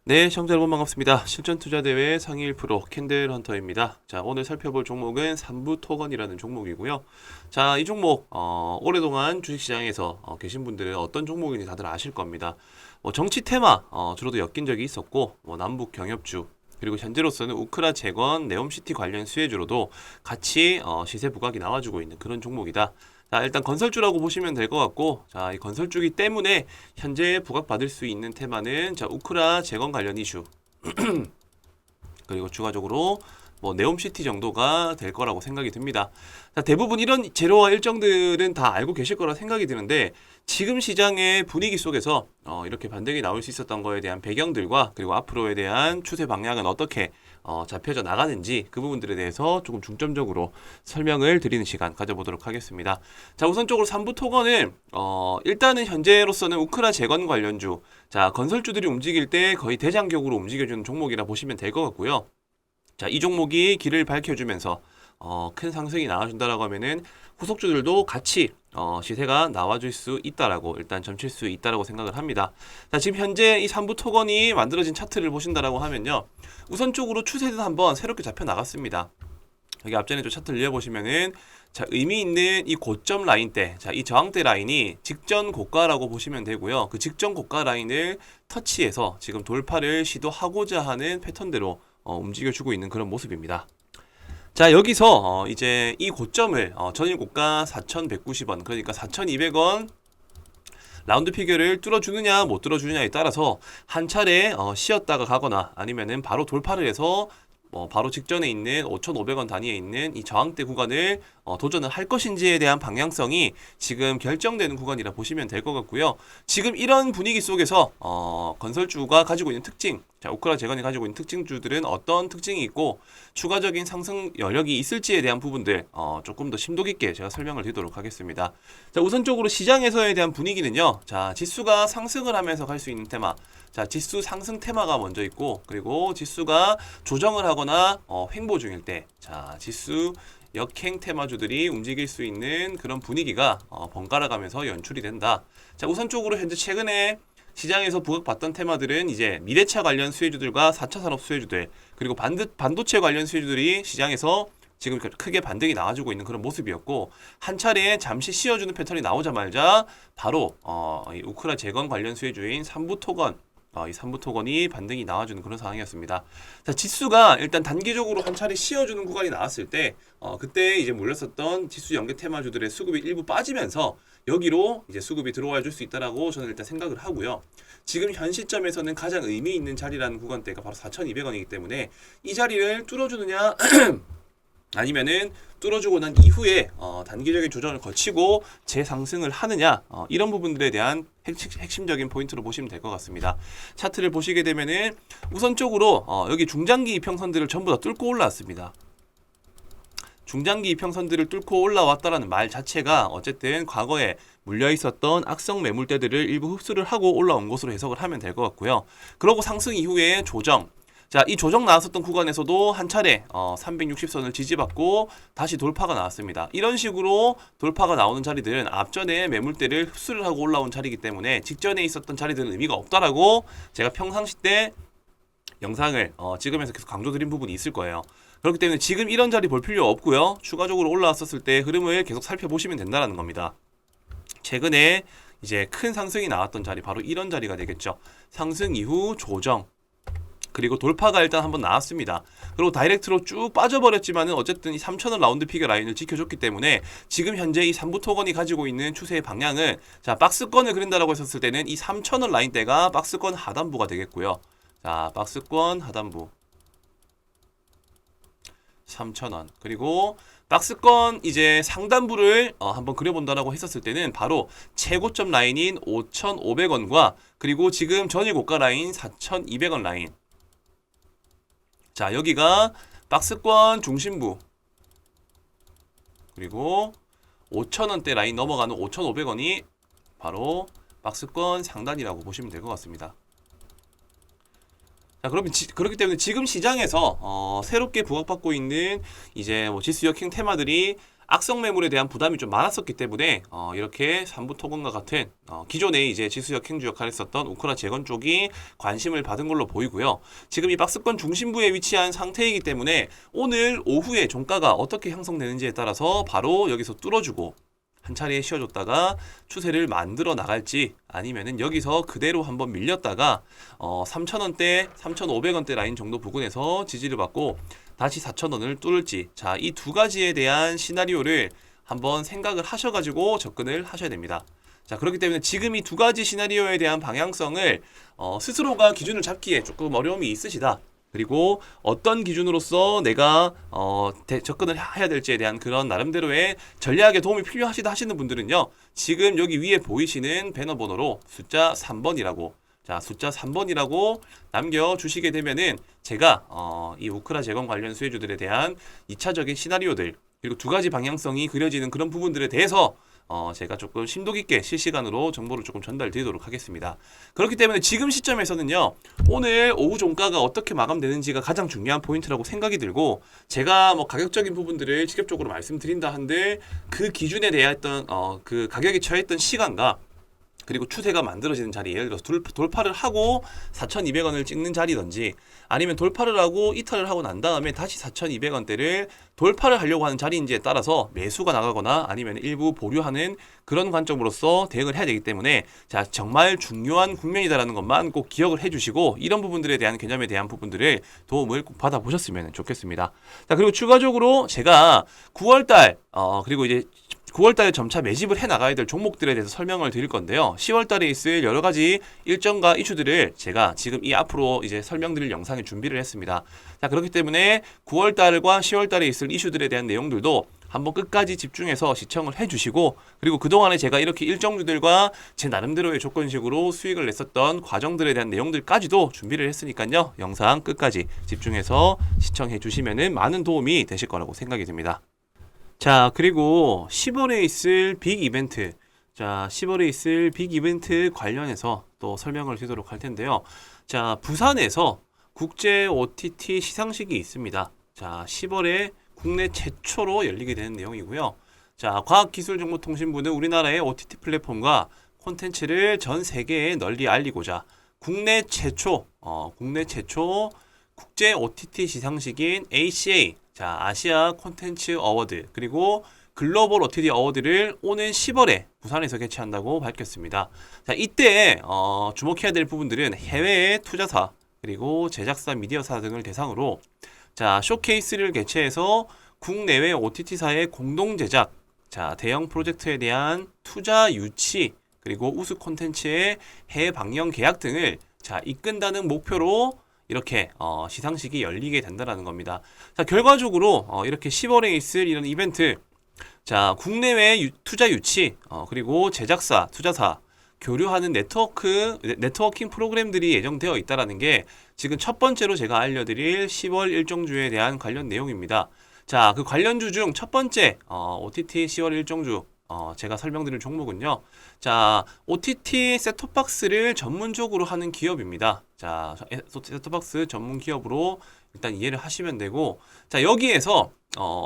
네, 시청자 여러분 반갑습니다. 실전투자대회 상위 1% 캔들헌터입니다. 자, 오늘 살펴볼 종목은 삼부토건이라는 종목이고요. 자, 이 종목 오랫동안 주식시장에서 계신 분들은 어떤 종목인지 다들 아실 겁니다. 정치 테마 주로도 엮인 적이 있었고 남북 경협주 그리고 현재로서는 우크라 재건, 네옴시티 관련 수혜주로도 같이 시세 부각이 나와주고 있는 그런 종목이다. 자, 일단 건설주라고 보시면 될 것 같고, 자, 이 건설주기 때문에 현재 부각받을 수 있는 테마는 자, 우크라 재건 관련 이슈 그리고 추가적으로 네옴시티 정도가 될 거라고 생각이 듭니다. 자, 대부분 이런 재료와 일정들은 다 알고 계실 거라 생각이 드는데 지금 시장의 분위기 속에서 이렇게 반등이 나올 수 있었던 거에 대한 배경들과 그리고 앞으로에 대한 추세 방향은 어떻게 잡혀져 나가는지 그 부분들에 대해서 조금 중점적으로 설명을 드리는 시간 가져보도록 하겠습니다. 자, 우선적으로 3부 토건은 일단은 현재로서는 우크라 재건 관련주, 자, 건설주들이 움직일 때 거의 대장격으로 움직여주는 종목이라 보시면 될 것 같고요. 자, 이 종목이 길을 밝혀주면서 큰 상승이 나와준다라고 하면은 후속주들도 같이 시세가 나와줄 수 있다라고 일단 점칠 수 있다라고 생각을 합니다. 자, 지금 현재 이 3부 토건이 만들어진 차트를 보신다라고 하면요, 우선적으로 추세는 한번 새롭게 잡혀 나갔습니다. 여기 앞전에 좀 차트를 읽어보시면은 자, 의미 있는 이 고점 라인대, 자, 이 저항대 라인이 직전 고가라고 보시면 되고요. 그 직전 고가 라인을 터치해서 지금 돌파를 시도하고자 하는 패턴대로 움직여주고 있는 그런 모습입니다. 자, 여기서 이제 이 고점을 전일 고가 4,190원, 그러니까 4,200원 라운드 피겨를 뚫어주느냐 못 뚫어주느냐에 따라서 한 차례 쉬었다가 가거나 아니면은 바로 돌파를 해서 바로 직전에 있는 5,500원 단위에 있는 이 저항대 구간을 도전을 할 것인지에 대한 방향성이 지금 결정되는 구간이라 보시면 될 것 같고요. 지금 이런 분위기 속에서 건설주가 가지고 있는 특징, 자, 우크라 재건이 가지고 있는 특징주들은 어떤 특징이 있고 추가적인 상승 여력이 있을지에 대한 부분들 조금 더 심도 깊게 제가 설명을 드리도록 하겠습니다. 자, 우선적으로 시장에서에 대한 분위기는요. 자, 지수가 상승을 하면서 갈 수 있는 테마, 자, 지수 상승 테마가 먼저 있고, 그리고 지수가 조정을 하거나 횡보 중일 때, 자, 지수 역행 테마주들이 움직일 수 있는 그런 분위기가 번갈아 가면서 연출이 된다. 자, 우선적으로 현재 최근에 시장에서 부각받던 테마들은 이제 미래차 관련 수혜주들과 4차 산업 수혜주들, 그리고 반도체 관련 수혜주들이 시장에서 지금 크게 반등이 나와주고 있는 그런 모습이었고, 한 차례 잠시 쉬어주는 패턴이 나오자마자 바로 이 우크라 재건 관련 수혜주인 삼부토건, 이 삼부토건이 반등이 나와주는 그런 상황이었습니다. 자, 지수가 일단 단기적으로 한 차례 쉬어주는 구간이 나왔을 때 그때 이제 몰렸었던 지수 연계 테마주들의 수급이 일부 빠지면서 여기로 이제 수급이 들어와 줄 수 있다라고 저는 일단 생각을 하고요. 지금 현 시점에서는 가장 의미 있는 자리라는 구간대가 바로 4,200원이기 때문에 이 자리를 뚫어주느냐 아니면은 뚫어주고 난 이후에 단기적인 조정을 거치고 재상승을 하느냐, 이런 부분들에 대한 핵심적인 포인트로 보시면 될 것 같습니다. 차트를 보시게 되면은 우선적으로 여기 중장기 이평선들을 전부 다 뚫고 올라왔습니다. 중장기 이평선들을 뚫고 올라왔다라는 말 자체가 어쨌든 과거에 물려 있었던 악성 매물대들을 일부 흡수를 하고 올라온 것으로 해석을 하면 될 것 같고요. 그러고 상승 이후에 조정, 자, 이 조정 나왔었던 구간에서도 한 차례 360선을 지지받고 다시 돌파가 나왔습니다. 이런 식으로 돌파가 나오는 자리들은 앞전에 매물대를 흡수를 하고 올라온 자리이기 때문에 직전에 있었던 자리들은 의미가 없다라고 제가 평상시 때 영상을 찍으면서 계속 강조드린 부분이 있을 거예요. 그렇기 때문에 지금 이런 자리 볼 필요 없고요. 추가적으로 올라왔었을 때 흐름을 계속 살펴보시면 된다는 겁니다. 최근에 이제 큰 상승이 나왔던 자리, 바로 이런 자리가 되겠죠. 상승 이후 조정, 그리고 돌파가 일단 한번 나왔습니다. 그리고 다이렉트로 쭉 빠져버렸지만은 어쨌든 이 3,000원 라운드 피겨 라인을 지켜줬기 때문에 지금 현재 이 3부 토건이 가지고 있는 추세의 방향은, 자, 박스권을 그린다라고 했었을 때는 이 3,000원 라인대가 박스권 하단부가 되겠고요. 자, 박스권 하단부 3,000원, 그리고 박스권 이제 상단부를 한번 그려본다라고 했었을 때는 바로 최고점 라인인 5,500원과 그리고 지금 전일 고가 라인 4,200원 라인, 자, 여기가 박스권 중심부, 그리고 5,000원대 라인 넘어가는 5,500원이 바로 박스권 상단이라고 보시면 될 것 같습니다. 자, 그러면 그렇기 때문에 지금 시장에서 새롭게 부각받고 있는 이제 지수 역행 테마들이 악성 매물에 대한 부담이 좀 많았었기 때문에 이렇게 삼부토건과 같은 기존에 이제 지수역 행주 역할을 했었던 우크라 재건 쪽이 관심을 받은 걸로 보이고요. 지금 이 박스권 중심부에 위치한 상태이기 때문에 오늘 오후에 종가가 어떻게 형성되는지에 따라서 바로 여기서 뚫어주고 한 차례 쉬어줬다가 추세를 만들어 나갈지 아니면은 여기서 그대로 한번 밀렸다가 3,000원대, 3,500원대 라인 정도 부근에서 지지를 받고 다시 4,000원을 뚫을지, 자, 이 두 가지에 대한 시나리오를 한번 생각을 하셔가지고 접근을 하셔야 됩니다. 자, 그렇기 때문에 지금 이 두 가지 시나리오에 대한 방향성을 스스로가 기준을 잡기에 조금 어려움이 있으시다. 그리고 어떤 기준으로서 내가 접근을 해야 될지에 대한 그런 나름대로의 전략에 도움이 필요하시다 하시는 분들은요, 지금 여기 위에 보이시는 배너 번호로 숫자 3번이라고, 자, 숫자 3번이라고 남겨주시게 되면은 제가 이 우크라 재건 관련 수혜주들에 대한 2차적인 시나리오들, 그리고 두 가지 방향성이 그려지는 그런 부분들에 대해서 제가 조금 심도 깊게 실시간으로 정보를 조금 전달드리도록 하겠습니다. 그렇기 때문에 지금 시점에서는요, 오늘 오후 종가가 어떻게 마감되는지가 가장 중요한 포인트라고 생각이 들고, 제가 뭐 가격적인 부분들을 직접적으로 말씀드린다 한들 그 기준에 대했던 그 가격이 처했던 시간과 그리고 추세가 만들어지는 자리, 예를 들어서 돌파를 하고 4,200원을 찍는 자리든지, 아니면 돌파를 하고 이탈을 하고 난 다음에 다시 4,200원대를 돌파를 하려고 하는 자리인지에 따라서 매수가 나가거나 아니면 일부 보류하는 그런 관점으로서 대응을 해야 되기 때문에, 자, 정말 중요한 국면이다라는 것만 꼭 기억을 해주시고, 이런 부분들에 대한 개념에 대한 부분들을 도움을 꼭 받아보셨으면 좋겠습니다. 자, 그리고 추가적으로 제가 9월달 그리고 이제 9월달에 점차 매집을 해나가야 될 종목들에 대해서 설명을 드릴 건데요. 10월달에 있을 여러 가지 일정과 이슈들을 제가 지금 이 앞으로 이제 설명드릴 영상에 준비를 했습니다. 자, 그렇기 때문에 9월달과 10월달에 있을 이슈들에 대한 내용들도 한번 끝까지 집중해서 시청을 해주시고, 그리고 그동안에 제가 이렇게 일정주들과 제 나름대로의 조건식으로 수익을 냈었던 과정들에 대한 내용들까지도 준비를 했으니까요. 영상 끝까지 집중해서 시청해 주시면은 많은 도움이 되실 거라고 생각이 듭니다. 자, 그리고 10월에 있을 빅 이벤트, 자, 10월에 있을 빅 이벤트 관련해서 또 설명을 드리도록 할 텐데요. 자, 부산에서 국제 OTT 시상식이 있습니다. 자, 10월에 국내 최초로 열리게 되는 내용이고요. 자, 과학기술정보통신부는 우리나라의 OTT 플랫폼과 콘텐츠를 전 세계에 널리 알리고자 국내 최초 국제 OTT 시상식인 ACA, 자, 아시아 콘텐츠 어워드, 그리고 글로벌 OTT 어워드를 오는 10월에 부산에서 개최한다고 밝혔습니다. 자, 이때 주목해야 될 부분들은 해외의 투자사, 그리고 제작사, 미디어사 등을 대상으로 자, 쇼케이스를 개최해서 국내외 OTT사의 공동 제작, 자, 대형 프로젝트에 대한 투자 유치, 그리고 우수 콘텐츠의 해외 방영 계약 등을 자, 이끈다는 목표로 이렇게 시상식이 열리게 된다는 겁니다. 자, 결과적으로 이렇게 10월에 있을 이런 이벤트, 자, 국내외 투자 유치, 그리고 제작사, 투자사 교류하는 네트워킹 프로그램들이 예정되어 있다라는 게 지금 첫 번째로 제가 알려드릴 10월 일정주에 대한 관련 내용입니다. 자, 그 관련주 중 첫 번째 OTT 10월 일정주 제가 설명드릴 종목은요. 자, OTT 셋톱박스를 전문적으로 하는 기업입니다. 자, 셋톱박스 전문 기업으로 일단 이해를 하시면 되고, 자, 여기에서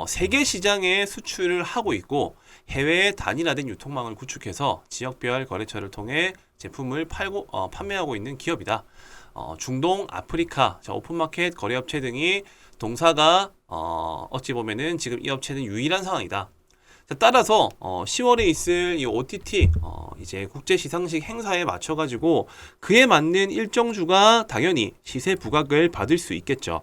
세계 시장에 수출을 하고 있고 해외에 단일화된 유통망을 구축해서 지역별 거래처를 통해 제품을 판매하고 있는 기업이다. 중동, 아프리카, 자, 오픈마켓 거래업체 등이 동사가 어찌 보면은 지금 이 업체는 유일한 상황이다. 따라서 10월에 있을 이 OTT 이제 국제 시상식 행사에 맞춰 가지고 그에 맞는 일정주가 당연히 시세 부각을 받을 수 있겠죠.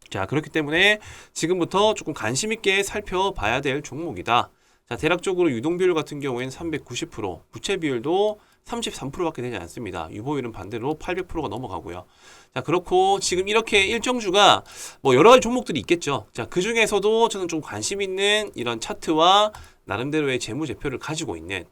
자, 그렇기 때문에 지금부터 조금 관심 있게 살펴봐야 될 종목이다. 자, 대략적으로 유동 비율 같은 경우에는 390%, 부채 비율도 33%밖에 되지 않습니다. 유보율은 반대로 800%가 넘어가고요. 자, 그렇고 지금 이렇게 일정주가 뭐 여러 가지 종목들이 있겠죠. 자, 그 중에서도 저는 좀 관심 있는 이런 차트와 나름대로의 재무제표를 가지고 있는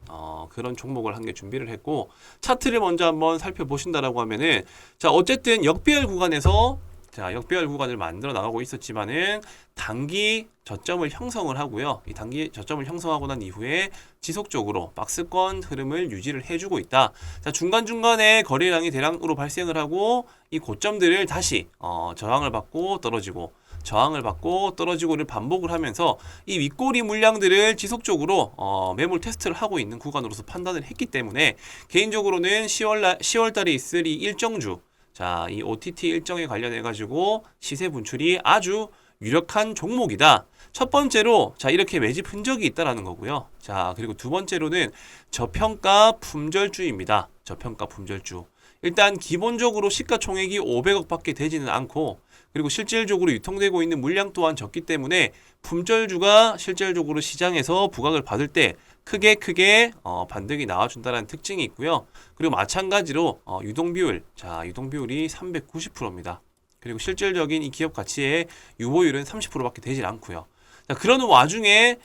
그런 종목을 한 개 준비를 했고, 차트를 먼저 한번 살펴보신다라고 하면은, 자, 어쨌든 역배열 구간에서 자, 역배열 구간을 만들어 나가고 있었지만은 단기 저점을 형성을 하고요. 이 단기 저점을 형성하고 난 이후에 지속적으로 박스권 흐름을 유지를 해주고 있다. 자, 중간중간에 거래량이 대량으로 발생을 하고 이 고점들을 다시 저항을 받고 떨어지고, 저항을 받고 떨어지고를 반복을 하면서 이 윗꼬리 물량들을 지속적으로 매물 테스트를 하고 있는 구간으로서 판단을 했기 때문에 개인적으로는 10월 달에 있을 이 일정주, 자, 이 OTT 일정에 관련해 가지고 시세 분출이 아주 유력한 종목이다. 첫 번째로 자, 이렇게 매집 흔적이 있다라는 거고요. 자, 그리고 두 번째로는 저평가 품절주입니다. 저평가 품절주. 일단 기본적으로 시가총액이 500억밖에 되지는 않고, 그리고 실질적으로 유통되고 있는 물량 또한 적기 때문에 품절주가 실질적으로 시장에서 부각을 받을 때 크게 반등이 나와준다는 특징이 있고요. 그리고 마찬가지로 유동비율, 자, 유동비율이 390%입니다. 그리고 실질적인 이 기업 가치의 유보율은 30%밖에 되질 않고요. 자, 그러는 와중에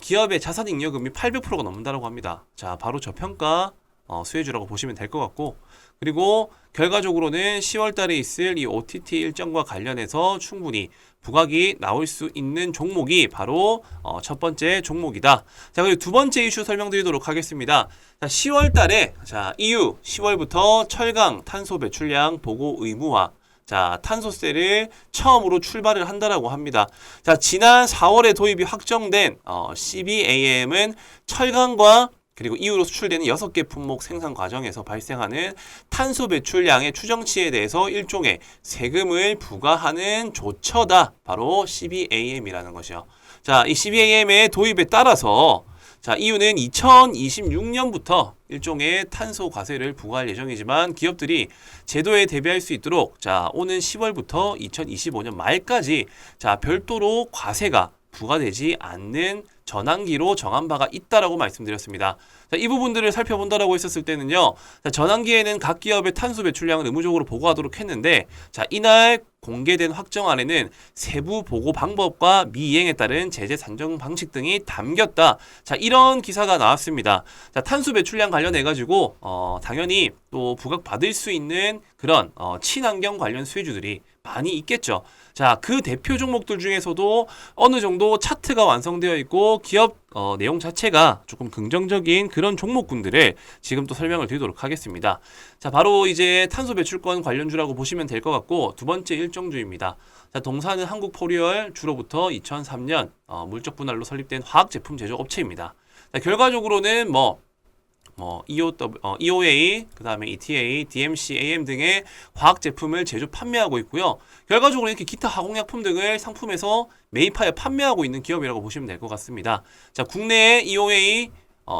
기업의 자산 잉여금이 800%가 넘는다고 합니다. 자, 바로 저평가 수혜주라고 보시면 될 것 같고, 그리고 결과적으로는 10월 달에 있을 이 OTT 일정과 관련해서 충분히 부각이 나올 수 있는 종목이 바로 첫 번째 종목이다. 자, 그리고 두 번째 이슈 설명드리도록 하겠습니다. 자, 10월 달에 자, EU 10월부터 철강 탄소 배출량 보고 의무화, 자, 탄소세를 처음으로 출발을 한다라고 합니다. 자, 지난 4월에 도입이 확정된 CBAM은 철강과 그리고 이후로 수출되는 6개 품목 생산 과정에서 발생하는 탄소 배출량의 추정치에 대해서 일종의 세금을 부과하는 조처다. 바로 CBAM이라는 것이요. 자, 이 CBAM의 도입에 따라서 자, EU는 2026년부터 일종의 탄소 과세를 부과할 예정이지만 기업들이 제도에 대비할 수 있도록 자, 오는 10월부터 2025년 말까지 자, 별도로 과세가 부과되지 않는 전환기로 정한 바가 있다라고 말씀드렸습니다. 자, 이 부분들을 살펴본다라고 했었을 때는요. 자, 전환기에는 각 기업의 탄소 배출량을 의무적으로 보고하도록 했는데, 자, 이날 공개된 확정안에는 세부 보고 방법과 미이행에 따른 제재 산정 방식 등이 담겼다. 자, 이런 기사가 나왔습니다. 자, 탄소 배출량 관련해 가지고 당연히 또 부각받을 수 있는 그런 친환경 관련 수혜주들이 많이 있겠죠. 자, 그 대표 종목들 중에서도 어느 정도 차트가 완성되어 있고 기업 내용 자체가 조금 긍정적인 그런 종목군들을 지금 또 설명을 드리도록 하겠습니다. 자, 바로 이제 탄소 배출권 관련주라고 보시면 될 것 같고, 두 번째 일정주입니다. 자, 동사는 한국포리얼 주로부터 2003년 물적 분할로 설립된 화학 제품 제조 업체입니다. 자, 결과적으로는 EOA, 그 다음에 ETA, DMC, AM 등의 화학 제품을 제조 판매하고 있고요. 결과적으로 이렇게 기타 화공약품 등을 상품에서 매입하여 판매하고 있는 기업이라고 보시면 될 것 같습니다. 자, 국내에 EOA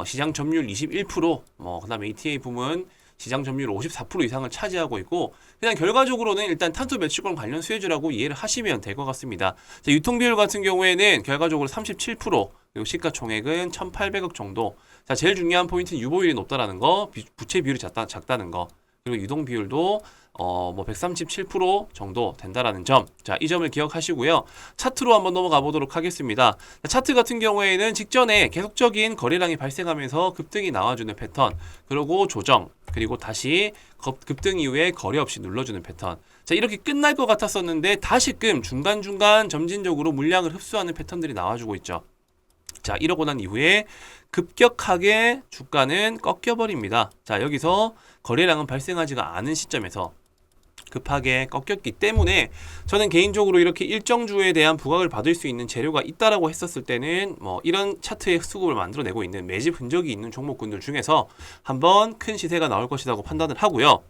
시장 점유율 21%, 그 다음에 ETA 부문 시장 점유율 54% 이상을 차지하고 있고, 그냥 결과적으로는 일단 탄소 배출권 관련 수혜주라고 이해를 하시면 될 것 같습니다. 자, 유통비율 같은 경우에는 결과적으로 37%, 그리고 시가총액은 1,800억 정도. 자, 제일 중요한 포인트는 유보율이 높다라는 거, 부채 비율이 작다는 거, 그리고 유동 비율도 137% 정도 된다라는 점. 자, 이 점을 기억하시고요. 차트로 한번 넘어가 보도록 하겠습니다. 자, 차트 같은 경우에는 직전에 계속적인 거래량이 발생하면서 급등이 나와주는 패턴, 그리고 조정, 그리고 다시 급등 이후에 거래 없이 눌러주는 패턴. 자, 이렇게 끝날 것 같았었는데 다시금 중간중간 점진적으로 물량을 흡수하는 패턴들이 나와주고 있죠. 자, 이러고 난 이후에 급격하게 주가는 꺾여버립니다. 자, 여기서 거래량은 발생하지가 않은 시점에서 급하게 꺾였기 때문에 저는 개인적으로 이렇게 일정주에 대한 부각을 받을 수 있는 재료가 있다라고 했었을 때는 이런 차트의 수급을 만들어내고 있는 매집 흔적이 있는 종목군들 중에서 한번 큰 시세가 나올 것이라고 판단을 하고요.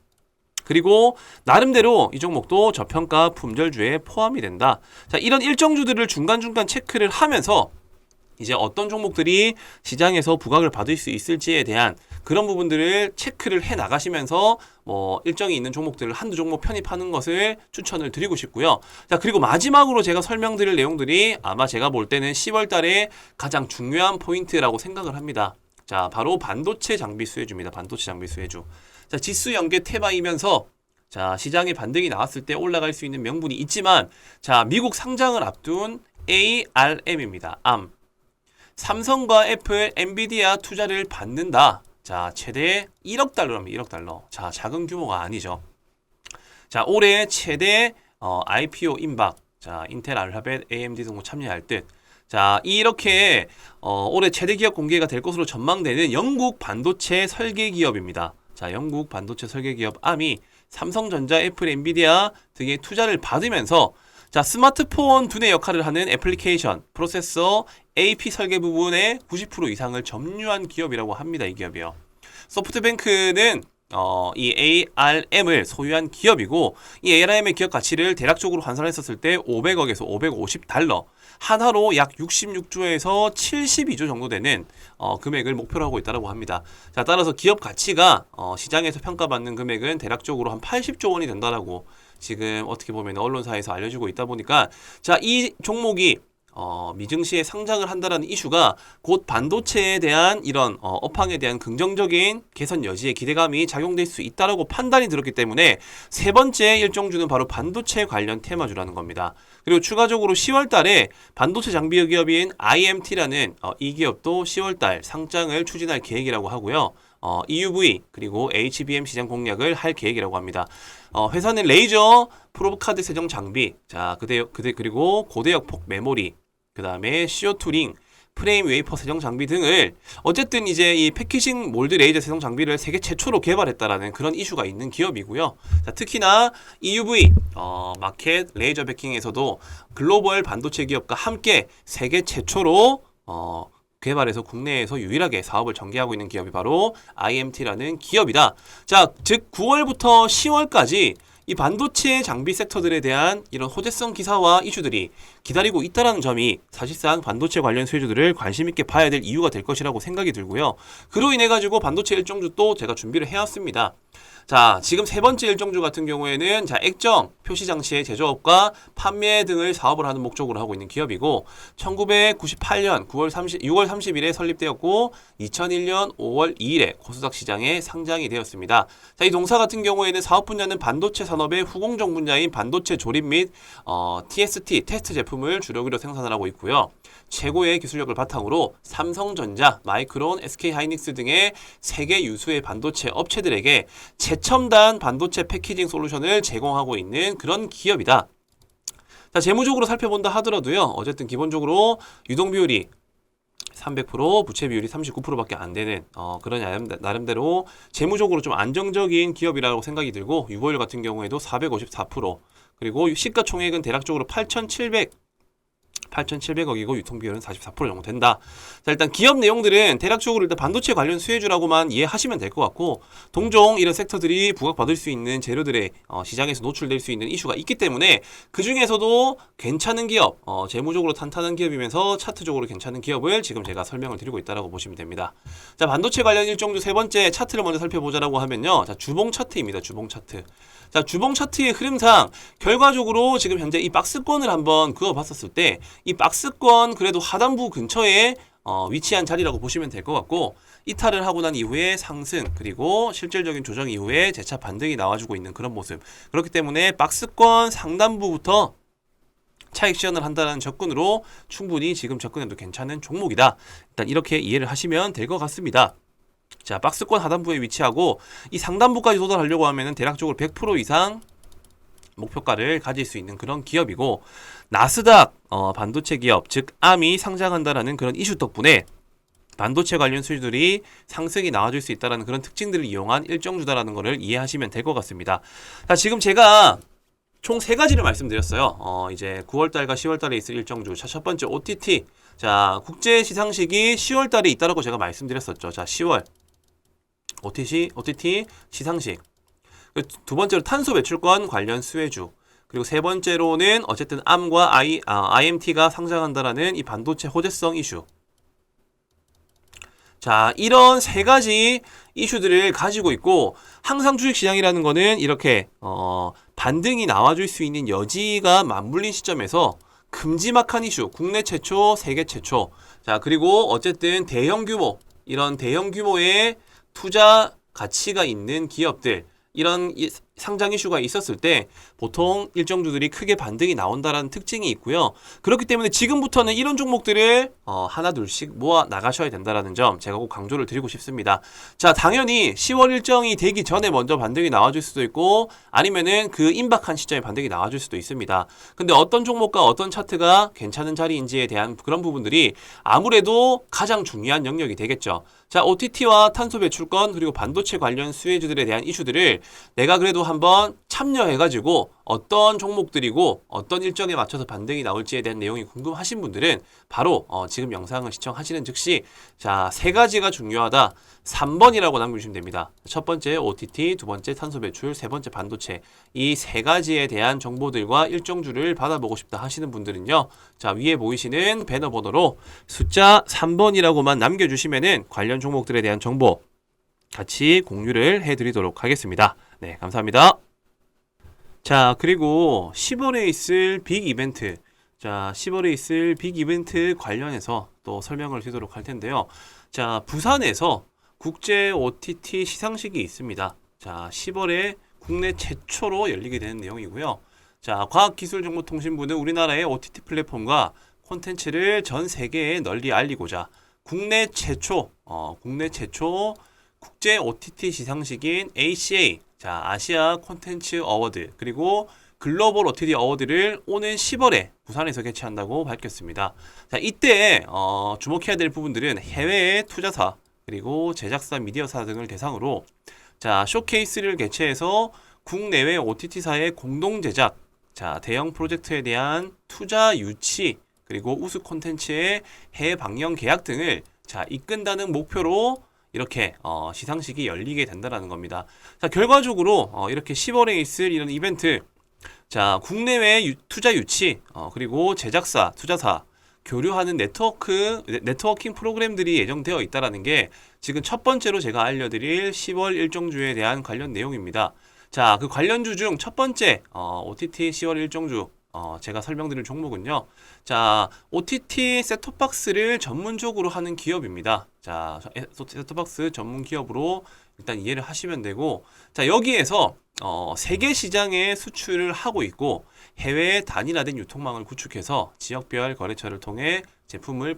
그리고 나름대로 이 종목도 저평가 품절주에 포함이 된다. 자, 이런 일정주들을 중간중간 체크를 하면서 이제 어떤 종목들이 시장에서 부각을 받을 수 있을지에 대한 그런 부분들을 체크를 해 나가시면서 일정이 있는 종목들을 한두 종목 편입하는 것을 추천을 드리고 싶고요. 자, 그리고 마지막으로 제가 설명드릴 내용들이 아마 제가 볼 때는 10월 달에 가장 중요한 포인트라고 생각을 합니다. 자, 바로 반도체 장비 수혜주입니다. 반도체 장비 수혜주. 자, 지수 연계 태바이면서 자, 시장에 반등이 나왔을 때 올라갈 수 있는 명분이 있지만, 자, 미국 상장을 앞둔 ARM입니다. ARM. 삼성과 애플, 엔비디아 투자를 받는다. 자, 최대 1억 달러입니다. 1억 달러. 자, 작은 규모가 아니죠. 자, 올해 최대 IPO 임박. 자, 인텔, 알파벳, AMD 등도 참여할 듯. 자, 이렇게 올해 최대 기업 공개가 될 것으로 전망되는 영국 반도체 설계 기업입니다. 자, 영국 반도체 설계 기업 ARM이 삼성전자, 애플, 엔비디아 등의 투자를 받으면서 자, 스마트폰 두뇌 역할을 하는 애플리케이션, 프로세서, AP 설계 부분의 90% 이상을 점유한 기업이라고 합니다. 이 기업이요. 소프트뱅크는 이 ARM을 소유한 기업이고, 이 ARM의 기업 가치를 대략적으로 환산했었을 때 500억에서 550달러, 한화로 약 66조에서 72조 정도 되는 금액을 목표로 하고 있다고 합니다. 자, 따라서 기업 가치가 시장에서 평가받는 금액은 대략적으로 한 80조 원이 된다라고 지금 어떻게 보면 언론사에서 알려지고 있다 보니까, 자, 이 종목이 미증시에 상장을 한다라는 이슈가 곧 반도체에 대한 이런 업황에 대한 긍정적인 개선 여지에 기대감이 작용될 수 있다라고 판단이 들었기 때문에 세 번째 일정주는 바로 반도체 관련 테마주라는 겁니다. 그리고 추가적으로 10월 달에 반도체 장비 기업인 IMT라는 이 기업도 10월 달 상장을 추진할 계획이라고 하고요. EUV 그리고 HBM 시장 공략을 할 계획이라고 합니다. 회사는 레이저 프로브카드 세정 장비, 자, 그리고 고대역 폭 메모리, 그 다음에 CO2 링, 프레임 웨이퍼 세정 장비 등을 어쨌든 이제 이 패키징 몰드 레이저 세정 장비를 세계 최초로 개발했다라는 그런 이슈가 있는 기업이고요. 자, 특히나 EUV 마켓 레이저 베킹에서도 글로벌 반도체 기업과 함께 세계 최초로 개발해서 국내에서 유일하게 사업을 전개하고 있는 기업이 바로 IMT라는 기업이다. 자, 즉 9월부터 10월까지 이 반도체 장비 섹터들에 대한 이런 호재성 기사와 이슈들이 기다리고 있다는 점이 사실상 반도체 관련 수혜주들을 관심 있게 봐야 될 이유가 될 것이라고 생각이 들고요. 그로 인해 가지고 반도체 일정주 또 제가 준비를 해왔습니다. 자, 지금 세 번째 일정주 같은 경우에는 자, 액정, 표시 장치의 제조업과 판매 등을 사업을 하는 목적으로 하고 있는 기업이고, 1998년 6월 30일에 설립되었고 2001년 5월 2일에 코스닥 시장에 상장이 되었습니다. 자, 이 동사 같은 경우에는 사업 분야는 반도체 산업의 후공정 분야인 반도체 조립 및 TST 테스트 제품을 주력으로 생산을 하고 있고요. 최고의 기술력을 바탕으로 삼성전자, 마이크론, SK하이닉스 등의 세계 유수의 반도체 업체들에게 최첨단 반도체 패키징 솔루션을 제공하고 있는 그런 기업이다. 자, 재무적으로 살펴본다 하더라도요. 어쨌든 기본적으로 유동 비율이 300%, 부채 비율이 39%밖에 안 되는 그런 나름대로 재무적으로 좀 안정적인 기업이라고 생각이 들고, 유보율 같은 경우에도 454%, 그리고 시가총액은 대략적으로 8,700억이고 유통비율은 44% 정도 된다. 자, 일단 기업 내용들은 대략적으로 일단 반도체 관련 수혜주라고만 이해하시면 될 것 같고, 동종 이런 섹터들이 부각받을 수 있는 재료들의 시장에서 노출될 수 있는 이슈가 있기 때문에 그 중에서도 괜찮은 기업, 재무적으로 탄탄한 기업이면서 차트적으로 괜찮은 기업을 지금 제가 설명을 드리고 있다라고 보시면 됩니다. 자, 반도체 관련 일정주 세 번째 차트를 먼저 살펴보자라고 하면요. 자, 주봉 차트입니다. 주봉 차트. 자, 주봉 차트의 흐름상 결과적으로 지금 현재 이 박스권을 한번 그어봤었을 때 이 박스권 그래도 하단부 근처에 위치한 자리라고 보시면 될 것 같고, 이탈을 하고 난 이후에 상승, 그리고 실질적인 조정 이후에 재차 반등이 나와주고 있는 그런 모습. 그렇기 때문에 박스권 상단부부터 차익 시연을 한다는 접근으로 충분히 지금 접근해도 괜찮은 종목이다. 일단 이렇게 이해를 하시면 될 것 같습니다. 자, 박스권 하단부에 위치하고 이 상단부까지 도달하려고 하면은 대략적으로 100% 이상 목표가를 가질 수 있는 그런 기업이고, 나스닥 반도체 기업, 즉 암이 상장한다라는 그런 이슈 덕분에 반도체 관련 수주들이 상승이 나와줄 수 있다는 그런 특징들을 이용한 일정주다라는 것을 이해하시면 될 것 같습니다. 자, 지금 제가 총 세 가지를 말씀드렸어요. 이제 9월달과 10월달에 있을 일정주. 자, 첫 번째 OTT. 자, 국제 시상식이 10월달에 있다라고 제가 말씀드렸었죠. 자, 10월 OTT 시상식. 두 번째로 탄소 배출권 관련 수혜주. 그리고 세 번째로는 어쨌든 암과 IMT가 상장한다라는 이 반도체 호재성 이슈. 자, 이런 세 가지 이슈들을 가지고 있고, 항상 주식시장이라는 거는 이렇게 반등이 나와줄 수 있는 여지가 맞물린 시점에서 큼지막한 이슈, 국내 최초, 세계 최초. 자, 그리고 어쨌든 대형 규모, 이런 대형 규모의 투자 가치가 있는 기업들, 이런 상장 이슈가 있었을 때 보통 일정주들이 크게 반등이 나온다라는 특징이 있고요. 그렇기 때문에 지금부터는 이런 종목들을 하나 둘씩 모아 나가셔야 된다라는 점 제가 꼭 강조를 드리고 싶습니다. 자, 당연히 10월 일정이 되기 전에 먼저 반등이 나와줄 수도 있고, 아니면은 그 임박한 시점에 반등이 나와줄 수도 있습니다. 근데 어떤 종목과 어떤 차트가 괜찮은 자리인지에 대한 그런 부분들이 아무래도 가장 중요한 영역이 되겠죠. 자, OTT와 탄소 배출권 그리고 반도체 관련 수혜주들에 대한 이슈들을 내가 그래도 한번 참여해가지고 어떤 종목들이고 어떤 일정에 맞춰서 반등이 나올지에 대한 내용이 궁금하신 분들은 바로 지금 영상을 시청하시는 즉시 자, 세 가지가 중요하다. 3번이라고 남겨주시면 됩니다. 첫 번째 OTT, 두 번째 탄소 배출, 세 번째 반도체. 이 세 가지에 대한 정보들과 일정주를 받아보고 싶다 하시는 분들은요. 자, 위에 보이시는 배너 번호로 숫자 3번이라고만 남겨주시면은 관련 종목들에 대한 정보 같이 공유를 해드리도록 하겠습니다. 네, 감사합니다. 자, 그리고 10월에 있을 빅 이벤트. 자, 10월에 있을 빅 이벤트 관련해서 또 설명을 드리도록 할 텐데요. 자, 부산에서 국제 OTT 시상식이 있습니다. 자, 10월에 국내 최초로 열리게 되는 내용이고요. 자, 과학기술정보통신부는 우리나라의 OTT 플랫폼과 콘텐츠를 전 세계에 널리 알리고자 국내 최초 국제 OTT 시상식인 ACA, 자, 아시아 콘텐츠 어워드, 그리고 글로벌 OTT 어워드를 오는 10월에 부산에서 개최한다고 밝혔습니다. 자, 이때 주목해야 될 부분들은 해외의 투자사, 그리고 제작사, 미디어사 등을 대상으로 자, 쇼케이스를 개최해서 국내외 OTT사의 공동 제작, 자, 대형 프로젝트에 대한 투자 유치, 그리고 우수 콘텐츠의 해외 방영 계약 등을 자, 이끈다는 목표로 이렇게 시상식이 열리게 된다는 겁니다. 자, 결과적으로 이렇게 10월에 있을 이런 이벤트, 자, 국내외 투자 유치, 그리고 제작사, 투자사, 교류하는 네트워킹 프로그램들이 예정되어 있다는 게 지금 첫 번째로 제가 알려드릴 10월 일정주에 대한 관련 내용입니다. 자, 그 관련주 중 첫 번째 OTT 10월 일정주 제가 설명드릴 종목은요. 자, OTT 셋톱박스를 전문적으로 하는 기업입니다. 자, 셋톱박스 전문 기업으로 일단 이해를 하시면 되고, 자, 여기에서 세계 시장에 수출을 하고 있고 해외에 단일화된 유통망을 구축해서 지역별 거래처를 통해 제품을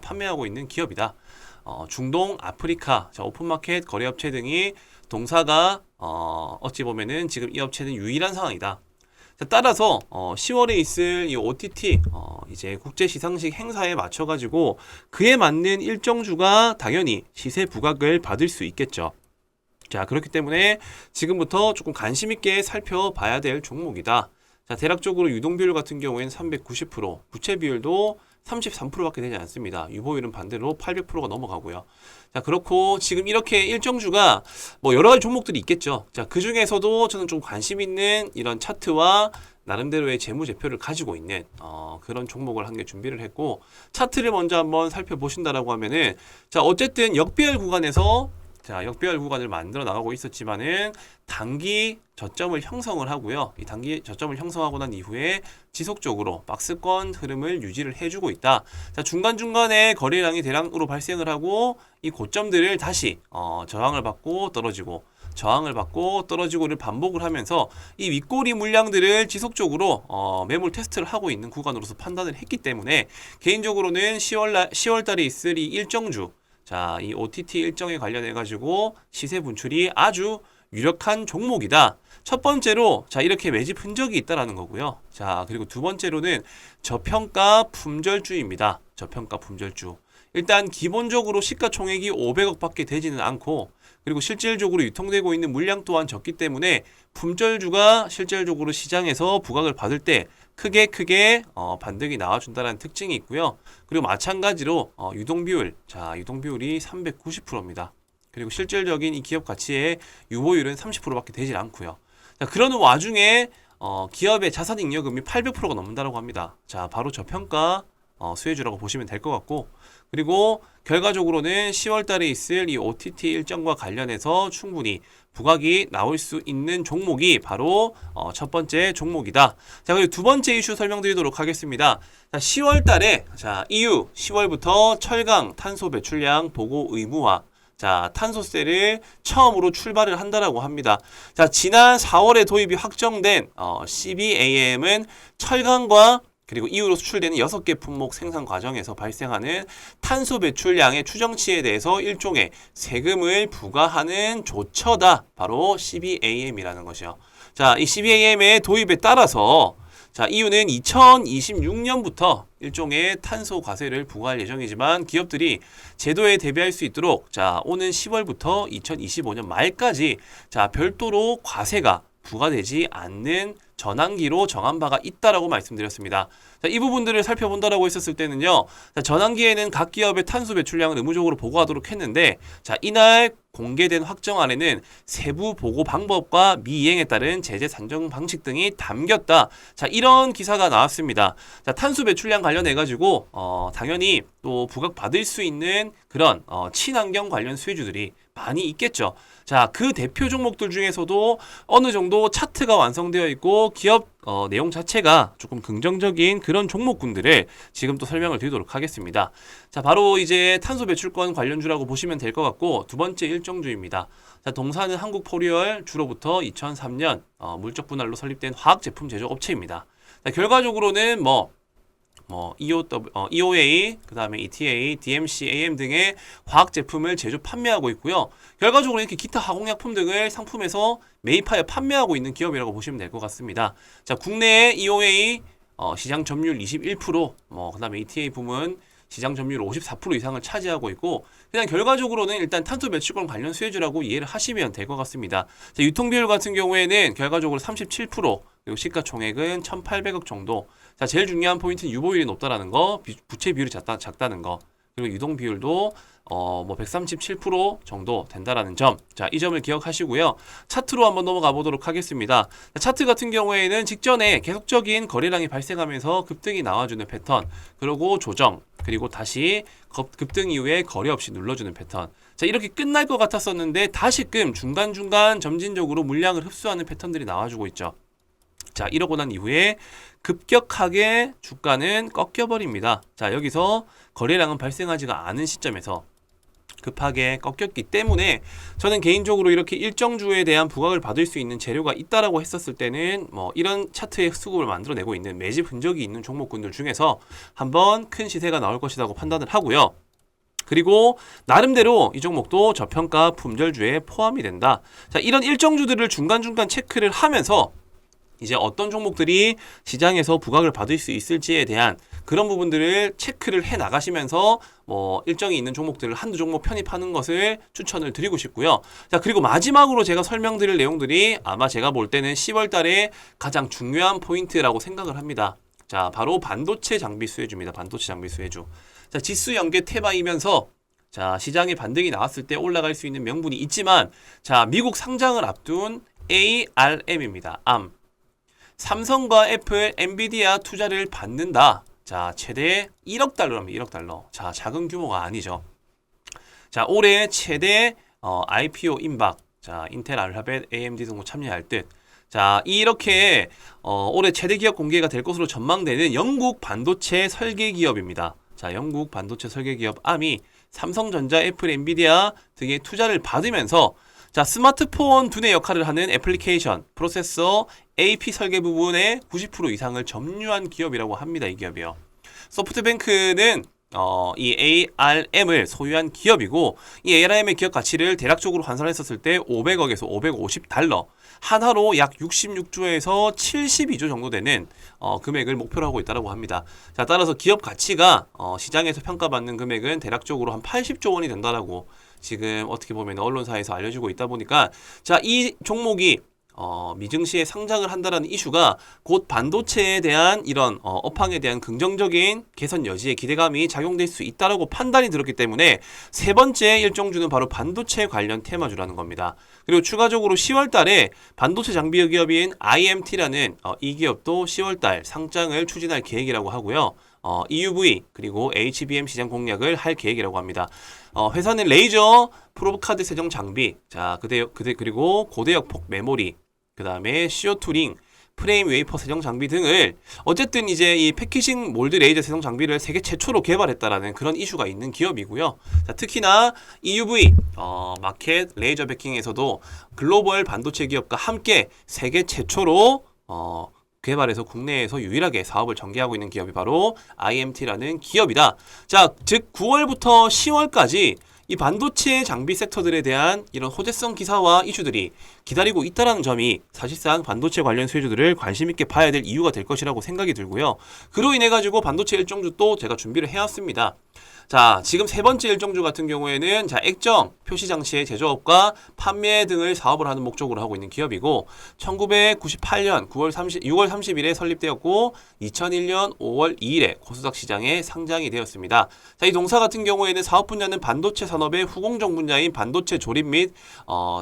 판매하고 있는 기업이다. 중동, 아프리카, 자, 오픈마켓 거래업체 등이 동사가 어찌 보면은 지금 이 업체는 유일한 상황이다. 자, 따라서 10월에 있을 이 OTT 이제 국제 시상식 행사에 맞춰 가지고 그에 맞는 일정주가 당연히 시세 부각을 받을 수 있겠죠. 자, 그렇기 때문에 지금부터 조금 관심 있게 살펴봐야 될 종목이다. 자, 대략적으로 유동 비율 같은 경우에는 390%, 부채 비율도 33%밖에 되지 않습니다. 유보율은 반대로 800%가 넘어가고요. 자, 그렇고 지금 이렇게 일정주가 뭐 여러 가지 종목들이 있겠죠. 자, 그 중에서도 저는 좀 관심 있는 이런 차트와 나름대로의 재무제표를 가지고 있는 그런 종목을 한 개 준비를 했고, 차트를 먼저 한번 살펴보신다라고 하면은, 자, 어쨌든 역배열 구간에서 자, 역배열 구간을 만들어 나가고 있었지만은 단기 저점을 형성을 하고요. 이 단기 저점을 형성하고 난 이후에 지속적으로 박스권 흐름을 유지를 해주고 있다. 자, 중간중간에 거래량이 대량으로 발생을 하고 이 고점들을 다시 저항을 받고 떨어지고 저항을 받고 떨어지고를 반복을 하면서 이 윗꼬리 물량들을 지속적으로 매물 테스트를 하고 있는 구간으로서 판단을 했기 때문에 개인적으로는 10월 달에 있을 이 일정주, 자, 이 OTT 일정에 관련해 가지고 시세 분출이 아주 유력한 종목이다. 첫 번째로 자, 이렇게 매집 흔적이 있다라는 거고요. 자, 그리고 두 번째로는 저평가 품절주입니다. 저평가 품절주. 일단 기본적으로 시가총액이 500억밖에 되지는 않고, 그리고 실질적으로 유통되고 있는 물량 또한 적기 때문에 품절주가 실질적으로 시장에서 부각을 받을 때 크게 반등이 나와준다는 특징이 있고요. 그리고 마찬가지로 유동비율, 자, 유동비율이 390%입니다. 그리고 실질적인 이 기업 가치의 유보율은 30%밖에 되질 않고요. 자, 그러는 와중에 기업의 자산잉여금이 800%가 넘는다고 합니다. 자, 바로 저평가 수혜주라고 보시면 될 것 같고, 그리고 결과적으로는 10월 달에 있을 이 OTT 일정과 관련해서 충분히 부각이 나올 수 있는 종목이 바로 첫 번째 종목이다. 자, 그리고 두 번째 이슈 설명드리도록 하겠습니다. 자, 10월 달에 자, EU 10월부터 철강 탄소 배출량 보고 의무화, 자, 탄소세를 처음으로 출발을 한다라고 합니다. 자, 지난 4월에 도입이 확정된 CBAM은 철강과 그리고 이후로 수출되는 6개 품목 생산 과정에서 발생하는 탄소 배출량의 추정치에 대해서 일종의 세금을 부과하는 조처다. 바로 CBAM이라는 것이요. 자, 이 CBAM의 도입에 따라서 자, EU는 2026년부터 일종의 탄소 과세를 부과할 예정이지만 기업들이 제도에 대비할 수 있도록 자, 오는 10월부터 2025년 말까지 자, 별도로 과세가 부과되지 않는 전환기로 정한 바가 있다라고 말씀드렸습니다. 자, 이 부분들을 살펴본다라고 했었을 때는요. 자, 전환기에는 각 기업의 탄소 배출량을 의무적으로 보고하도록 했는데 자, 이날 공개된 확정안에는 세부 보고 방법과 미이행에 따른 제재 산정 방식 등이 담겼다. 자, 이런 기사가 나왔습니다. 자, 탄소 배출량 관련해 가지고 당연히 또 부각받을 수 있는 그런 친환경 관련 수혜주들이 많이 있겠죠. 자, 그 대표 종목들 중에서도 어느 정도 차트가 완성되어 있고 기업 내용 자체가 조금 긍정적인 그런 종목군들을 지금 또 설명을 드리도록 하겠습니다. 자, 바로 이제 탄소 배출권 관련주라고 보시면 될 것 같고 두 번째 일정주입니다. 자, 동사는 한국포리얼 주로부터 2003년 물적 분할로 설립된 화학 제품 제조 업체입니다. 자, 결과적으로는 EOA, 그 다음에 ETA, DMC, AM 등의 화학 제품을 제조 판매하고 있고요. 결과적으로 이렇게 기타 화공약품 등을 상품에서 매입하여 판매하고 있는 기업이라고 보시면 될 것 같습니다. 자, 국내에 EOA 시장 점유율 21%, 그 다음에 ETA 부문 시장 점유율 54% 이상을 차지하고 있고 그냥 결과적으로는 일단 탄소 배출권 관련 수혜주라고 이해를 하시면 될 것 같습니다. 자, 유통 비율 같은 경우에는 결과적으로 37%, 그리고 시가총액은 1,800억 정도. 자, 제일 중요한 포인트는 유보율이 높다라는 거, 부채 비율이 작다는 거, 그리고 유동 비율도 137% 정도 된다라는 점. 자, 이 점을 기억하시고요. 차트로 한번 넘어가 보도록 하겠습니다. 자, 차트 같은 경우에는 직전에 계속적인 거래량이 발생하면서 급등이 나와주는 패턴, 그리고 조정, 그리고 다시 급등 이후에 거래 없이 눌러주는 패턴. 자, 이렇게 끝날 것 같았었는데 다시금 중간중간 점진적으로 물량을 흡수하는 패턴들이 나와주고 있죠. 자, 이러고 난 이후에 급격하게 주가는 꺾여버립니다. 자, 여기서 거래량은 발생하지가 않은 시점에서 급하게 꺾였기 때문에 저는 개인적으로 이렇게 일정주에 대한 부각을 받을 수 있는 재료가 있다라고 했었을 때는 이런 차트의 수급을 만들어내고 있는 매집 흔적이 있는 종목군들 중에서 한번 큰 시세가 나올 것이라고 판단을 하고요. 그리고 나름대로 이 종목도 저평가 품절주에 포함이 된다. 자, 이런 일정주들을 중간중간 체크를 하면서 이제 어떤 종목들이 시장에서 부각을 받을 수 있을지에 대한 그런 부분들을 체크를 해 나가시면서 일정이 있는 종목들을 한두 종목 편입하는 것을 추천을 드리고 싶고요. 자, 그리고 마지막으로 제가 설명드릴 내용들이 아마 제가 볼 때는 10월 달에 가장 중요한 포인트라고 생각을 합니다. 자, 바로 반도체 장비 수혜주입니다. 반도체 장비 수혜주. 자, 지수 연계 테마이면서 자, 시장에 반등이 나왔을 때 올라갈 수 있는 명분이 있지만 자, 미국 상장을 앞둔 ARM입니다. ARM. 삼성과 애플, 엔비디아 투자를 받는다. 자, 최대 1억 달러랍니다. 1억 달러. 자, 작은 규모가 아니죠. 자, 올해 최대 IPO 임박. 자, 인텔, 알파벳, AMD 등도 참여할 듯. 자, 이렇게 올해 최대 기업 공개가 될 것으로 전망되는 영국 반도체 설계 기업입니다. 자, 영국 반도체 설계 기업 ARM이 삼성전자, 애플, 엔비디아 등의 투자를 받으면서 자, 스마트폰 두뇌 역할을 하는 애플리케이션, 프로세서, AP 설계 부분의 90% 이상을 점유한 기업이라고 합니다. 이 기업이요. 소프트뱅크는 이 ARM을 소유한 기업이고 이 ARM의 기업 가치를 대략적으로 환산했었을 때 500억에서 550달러, 한화로 약 66조에서 72조 정도 되는 금액을 목표로 하고 있다고 합니다. 자, 따라서 기업 가치가 시장에서 평가받는 금액은 대략적으로 한 80조 원이 된다라고 지금 어떻게 보면 언론사에서 알려지고 있다 보니까 자, 이 종목이 미증시에 상장을 한다라는 이슈가 곧 반도체에 대한 이런 업황에 대한 긍정적인 개선 여지에 기대감이 작용될 수 있다라고 판단이 들었기 때문에 세 번째 일정주는 바로 반도체 관련 테마주라는 겁니다. 그리고 추가적으로 10월 달에 반도체 장비 기업인 IMT라는 이 기업도 10월 달 상장을 추진할 계획이라고 하고요. EUV 그리고 HBM 시장 공략을 할 계획이라고 합니다. 회사는 레이저 프로브카드 세정 장비, 자, 그리고 고대역 폭 메모리, 그 다음에 CO2 링, 프레임 웨이퍼 세정 장비 등을 어쨌든 이제 이 패키징 몰드 레이저 세정 장비를 세계 최초로 개발했다라는 그런 이슈가 있는 기업이고요. 자, 특히나 EUV 마켓 레이저 베킹에서도 글로벌 반도체 기업과 함께 세계 최초로 개발해서 국내에서 유일하게 사업을 전개하고 있는 기업이 바로 IMT라는 기업이다. 자, 즉 9월부터 10월까지 이 반도체 장비 섹터들에 대한 이런 호재성 기사와 이슈들이 기다리고 있다는 점이 사실상 반도체 관련 수혜주들을 관심 있게 봐야 될 이유가 될 것이라고 생각이 들고요. 그로 인해 가지고 반도체 일정주 또 제가 준비를 해왔습니다. 자, 지금 세 번째 일정주 같은 경우에는 자, 액정, 표시 장치의 제조업과 판매 등을 사업을 하는 목적으로 하고 있는 기업이고 1998년 6월 30일에 설립되었고 2001년 5월 2일에 코스닥 시장에 상장이 되었습니다. 자, 이 동사 같은 경우에는 사업 분야는 반도체 산업의 후공정 분야인 반도체 조립 및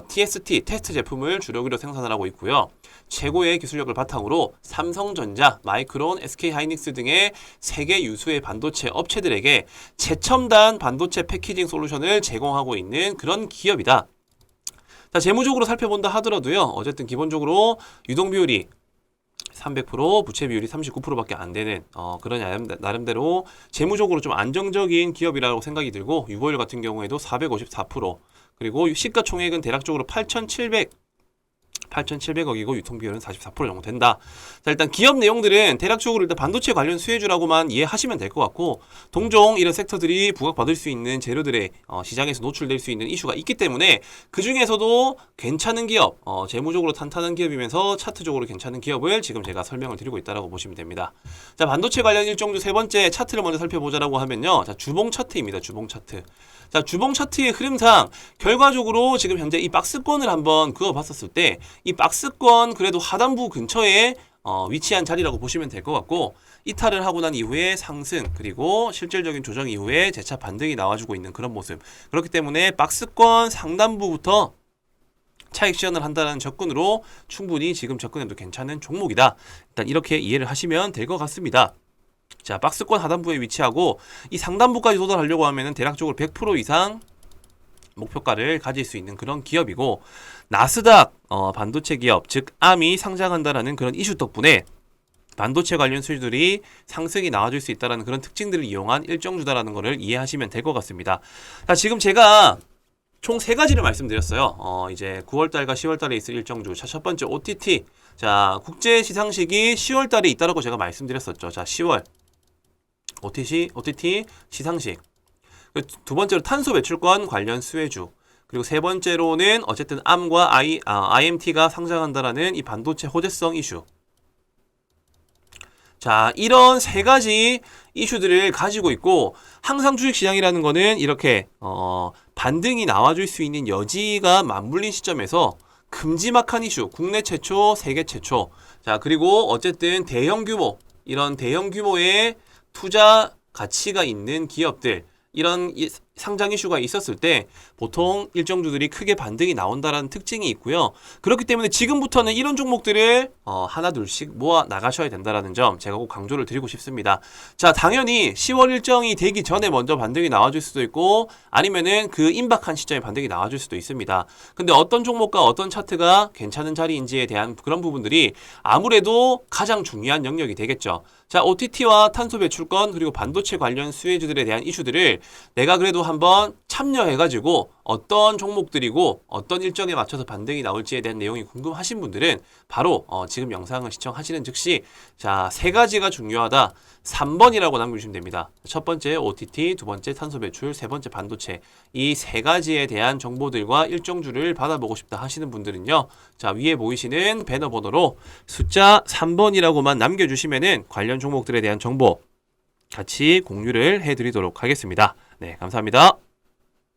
TST, 테스트 제품을 주력으로 생산을 하고 있고요. 최고의 기술력을 바탕으로 삼성전자, 마이크론, SK하이닉스 등의 세계 유수의 반도체 업체들에게 최첨단 반도체 패키징 솔루션을 제공하고 있는 그런 기업이다. 자, 재무적으로 살펴본다 하더라도요. 어쨌든 기본적으로 유동 비율이 300%, 부채 비율이 39%밖에 안 되는 그런 나름대로 재무적으로 좀 안정적인 기업이라고 생각이 들고 유보율 같은 경우에도 454%, 그리고 시가총액은 대략적으로 8,700억이고 유통비율은 44% 정도 된다. 자, 일단 기업 내용들은 대략적으로 일단 반도체 관련 수혜주라고만 이해하시면 될 것 같고, 동종 이런 섹터들이 부각받을 수 있는 재료들의 시장에서 노출될 수 있는 이슈가 있기 때문에 그 중에서도 괜찮은 기업, 재무적으로 탄탄한 기업이면서 차트적으로 괜찮은 기업을 지금 제가 설명을 드리고 있다라고 보시면 됩니다. 자, 반도체 관련 일정주 세 번째 차트를 먼저 살펴보자라고 하면요. 자, 주봉 차트입니다. 주봉 차트. 자, 주봉 차트의 흐름상 결과적으로 지금 현재 이 박스권을 한번 그어봤었을 때 이 박스권 그래도 하단부 근처에 위치한 자리라고 보시면 될 것 같고, 이탈을 하고 난 이후에 상승, 그리고 실질적인 조정 이후에 재차 반등이 나와주고 있는 그런 모습. 그렇기 때문에 박스권 상단부부터 차익 실현을 한다는 접근으로 충분히 지금 접근해도 괜찮은 종목이다. 일단 이렇게 이해를 하시면 될 것 같습니다. 자, 박스권 하단부에 위치하고 이 상단부까지 도달하려고 하면은 대략적으로 100% 이상 목표가를 가질 수 있는 그런 기업이고, 나스닥 반도체 기업, 즉 암이 상장한다라는 그런 이슈 덕분에 반도체 관련 수주들이 상승이 나와줄 수 있다는 그런 특징들을 이용한 일정주다라는 것을 이해하시면 될 것 같습니다. 자, 지금 제가 총 세 가지를 말씀드렸어요. 이제 9월달과 10월달에 있을 일정주. 자, 첫 번째 OTT. 자, 국제 시상식이 10월달에 있다라고 제가 말씀드렸었죠. 자, 10월 OTT 시상식. 두 번째로 탄소 배출권 관련 수혜주. 그리고 세 번째로는 어쨌든 암과 IMT가 상장한다라는 이 반도체 호재성 이슈. 자, 이런 세 가지 이슈들을 가지고 있고, 항상 주식시장이라는 거는 이렇게 반등이 나와줄 수 있는 여지가 맞물린 시점에서 큼지막한 이슈, 국내 최초, 세계 최초. 자, 그리고 어쨌든 대형 규모, 이런 대형 규모의 투자 가치가 있는 기업들, 이런 상장 이슈가 있었을 때 보통 일정주들이 크게 반등이 나온다라는 특징이 있고요. 그렇기 때문에 지금부터는 이런 종목들을 하나 둘씩 모아 나가셔야 된다라는 점 제가 꼭 강조를 드리고 싶습니다. 자, 당연히 10월 일정이 되기 전에 먼저 반등이 나와줄 수도 있고, 아니면은 그 임박한 시점에 반등이 나와줄 수도 있습니다. 근데 어떤 종목과 어떤 차트가 괜찮은 자리인지에 대한 그런 부분들이 아무래도 가장 중요한 영역이 되겠죠. 자, OTT와 탄소 배출권 그리고 반도체 관련 수혜주들에 대한 이슈들을 내가 그래도 한번 참여해가지고 어떤 종목들이고 어떤 일정에 맞춰서 반등이 나올지에 대한 내용이 궁금하신 분들은 바로 지금 영상을 시청하시는 즉시 자, 세 가지가 중요하다. 3번이라고 남겨주시면 됩니다. 첫 번째 OTT, 두 번째 탄소 배출, 세 번째 반도체. 이 세 가지에 대한 정보들과 일정주를 받아보고 싶다 하시는 분들은요. 자, 위에 보이시는 배너 번호로 숫자 3번이라고만 남겨주시면은 관련 종목들에 대한 정보 같이 공유를 해드리도록 하겠습니다. 네, 감사합니다.